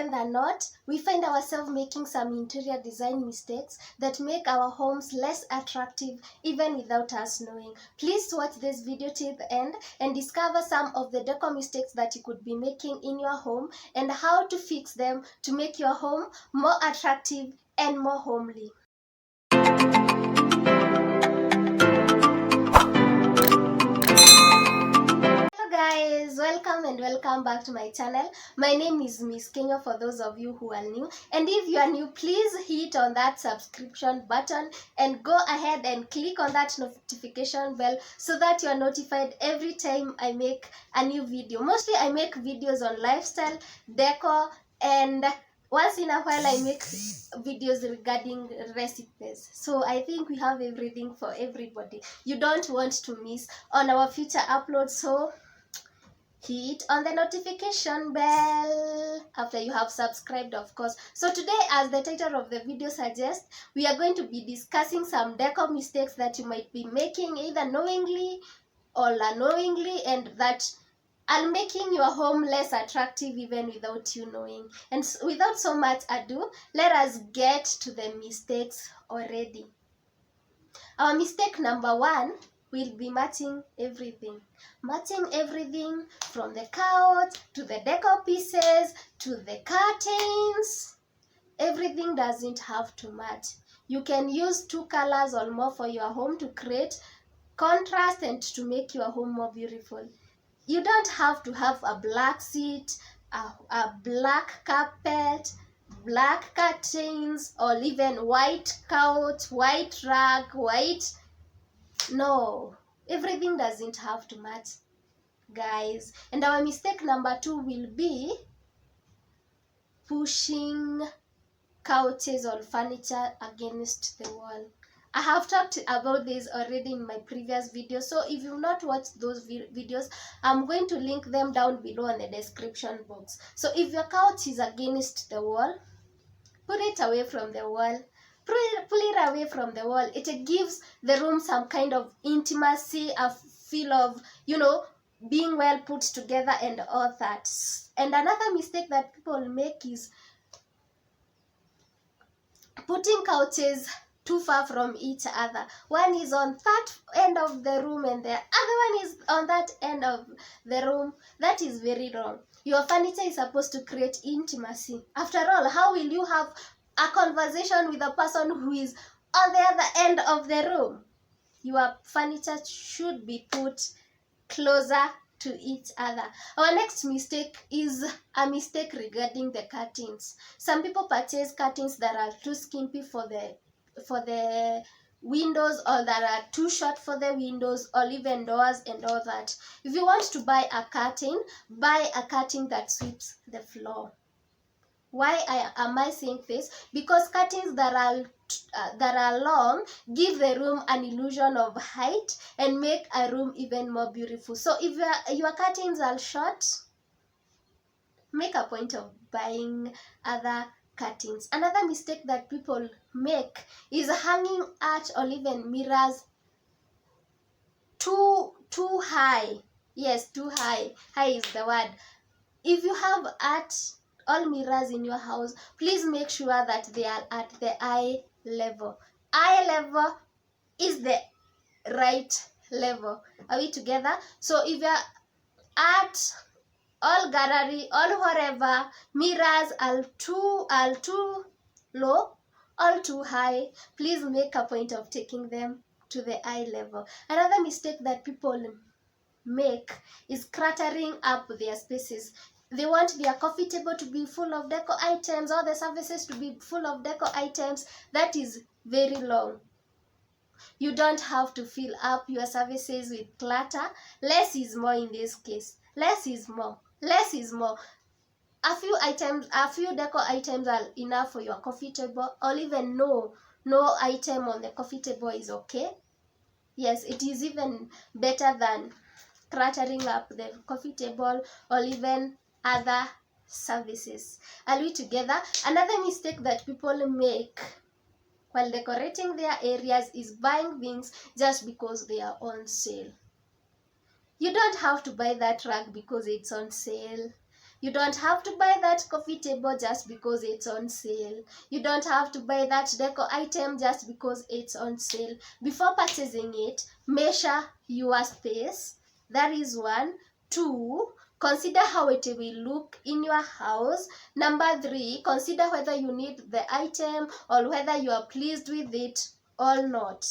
often than not, we find ourselves making some interior design mistakes that make our homes less attractive even without us knowing. Please watch this video till the end and discover some of the decor mistakes that you could be making in your home and how to fix them to make your home more attractive and more homely. Guys, welcome back to my channel. My name is Miss Kenya for those of you who are new, and if you are new, please hit on that subscription button and go ahead and click on that notification bell so that you are notified every time I make a new video. Mostly I make videos on lifestyle, decor, and once in a while I make videos regarding recipes. So I think we have everything for everybody. You don't want to miss on our future uploads, so hit on the notification bell after you have subscribed, of course. So today, as the title of the video suggests, we are going to be discussing some decor mistakes that you might be making either knowingly or unknowingly, and that are making your home less attractive even without you knowing. And without so much ado, let us get to the mistakes already. Our mistake number one will be matching everything. Matching everything from the couch to the decor pieces to the curtains. Everything doesn't have to match. You can use 2 colors or more for your home to create contrast and to make your home more beautiful. You don't have to have a black seat, a black carpet, black curtains, or even white couch, white rug, white. No, everything doesn't have to match, guys. And our mistake number 2 will be pushing couches or furniture against the wall. I have talked about this already in my previous video, so if you've not watched those videos, I'm going to link them down below in the description box. So if your couch is against the wall, put it away from the wall. Pull it away from the wall. It gives the room some kind of intimacy, a feel of, being well put together and all that. And another mistake that people make is putting couches too far from each other. One is on that end of the room and the other one is on that end of the room. That is very wrong. Your furniture is supposed to create intimacy. After all, how will you have a conversation with a person who is on the other end of the room? Your furniture should be put closer to each other. Our next mistake is a mistake regarding the curtains. Some people purchase curtains that are too skimpy for the windows, or that are too short for the windows, or even doors and all that. If you want to buy a curtain that sweeps the floor. Why am I saying this? Because curtains that are long give the room an illusion of height and make a room even more beautiful. So if your curtains are short, make a point of buying other curtains. Another mistake that people make is hanging art or even mirrors too high. Yes, too high. High is the word. If you have art all mirrors in your house, please make sure that they are at the eye level. Eye level is the right level. Are we together? So if your art, all gallery, all whatever mirrors are too low, all too high, please make a point of taking them to the eye level. Another mistake that people make is cluttering up their spaces. They want their coffee table to be full of decor items, or the services to be full of decor items. That is very long. You don't have to fill up your services with clutter. Less is more in this case. Less is more. Less is more. A few decor items are enough for your coffee table, or even no item on the coffee table is okay. Yes, it is even better than cluttering up the coffee table or even other services. Are we together? Another mistake that people make while decorating their areas is buying things just because they are on sale. You don't have to buy that rug because it's on sale. You don't have to buy that coffee table just because it's on sale. You don't have to buy that decor item just because it's on sale. Before purchasing it, measure your space. That is one. Two, consider how it will look in your house. Number three, consider whether you need the item or whether you are pleased with it or not.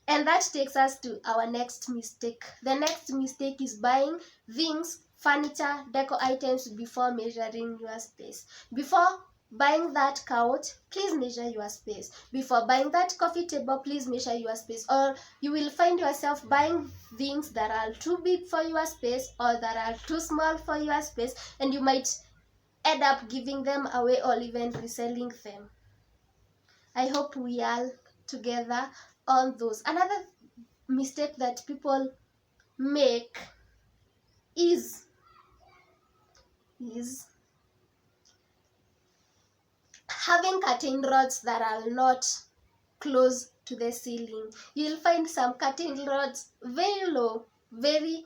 And that takes us to our next mistake. The next mistake is buying things, furniture, decor items before measuring your space. Before buying that couch, please measure your space. Before buying that coffee table, please measure your space. Or you will find yourself buying things that are too big for your space or that are too small for your space, and you might end up giving them away or even reselling them. I hope we are together on those. Another mistake that people make is having curtain rods that are not close to the ceiling. You'll find some curtain rods very low, very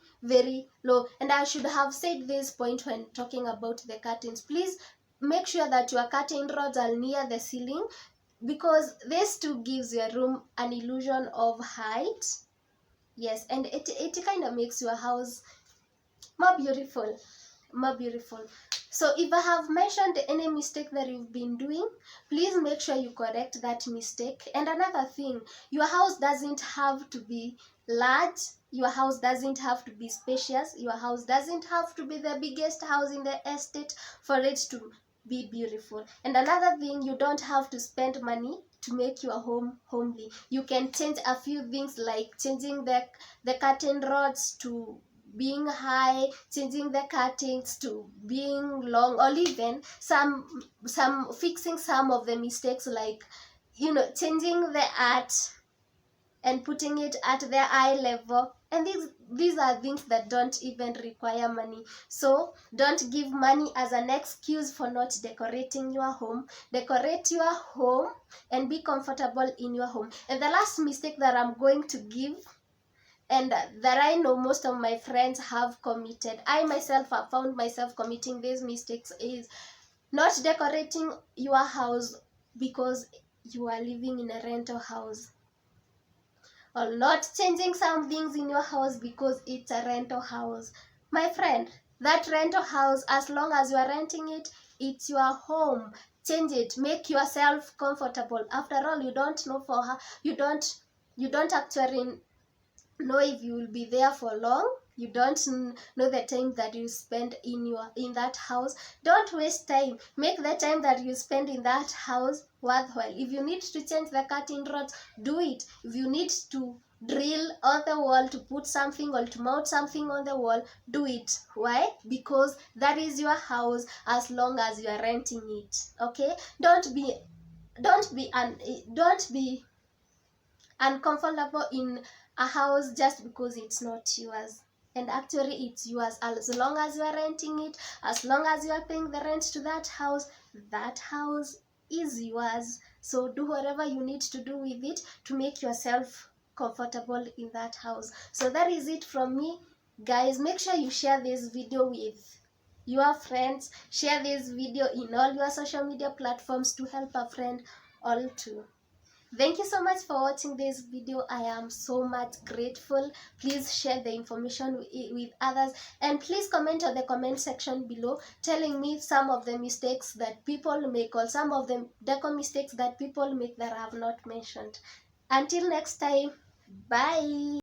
low. And I should have said this point when talking about the curtains. Please make sure that your curtain rods are near the ceiling, because this too gives your room an illusion of height. Yes, and it kind of makes your house more beautiful. So if I have mentioned any mistake that you've been doing, please make sure you correct that mistake. And another thing, your house doesn't have to be large, your house doesn't have to be spacious, your house doesn't have to be the biggest house in the estate for it to be beautiful. And another thing, you don't have to spend money to make your home homely. You can change a few things, like changing the curtain rods to being high, changing the curtains to being long, or even some fixing some of the mistakes, like changing the art and putting it at the eye level. And these are things that don't even require money. So don't give money as an excuse for not decorating your home. Decorate your home and be comfortable in your home. And the last mistake that I'm going to give, and that I know most of my friends have committed, I myself have found myself committing these mistakes, is not decorating your house because you are living in a rental house, or not changing some things in your house because it's a rental house. My friend, that rental house, as long as you are renting it, it's your home. Change it, make yourself comfortable. After all, you don't know for her, you don't actually know if you will be there for long. You don't know the time that you spend in that house. Don't waste time. Make the time that you spend in that house worthwhile. If you need to change the curtain rods, do it. If you need to drill on the wall to put something or to mount something on the wall, do it. Why? Because that is your house, as long as you are renting it. Okay, don't be uncomfortable in a house just because it's not yours. And actually it's yours. As long as you are renting it, as long as you are paying the rent to that house is yours. So do whatever you need to do with it to make yourself comfortable in that house. So that is it from me, guys. Make sure you share this video with your friends. Share this video in all your social media platforms to help a friend all too. Thank you so much for watching this video. I am so much grateful. Please share the information with others, and please comment on the comment section below telling me some of the mistakes that people make, or some of the decor mistakes that people make that I have not mentioned. Until next time, bye.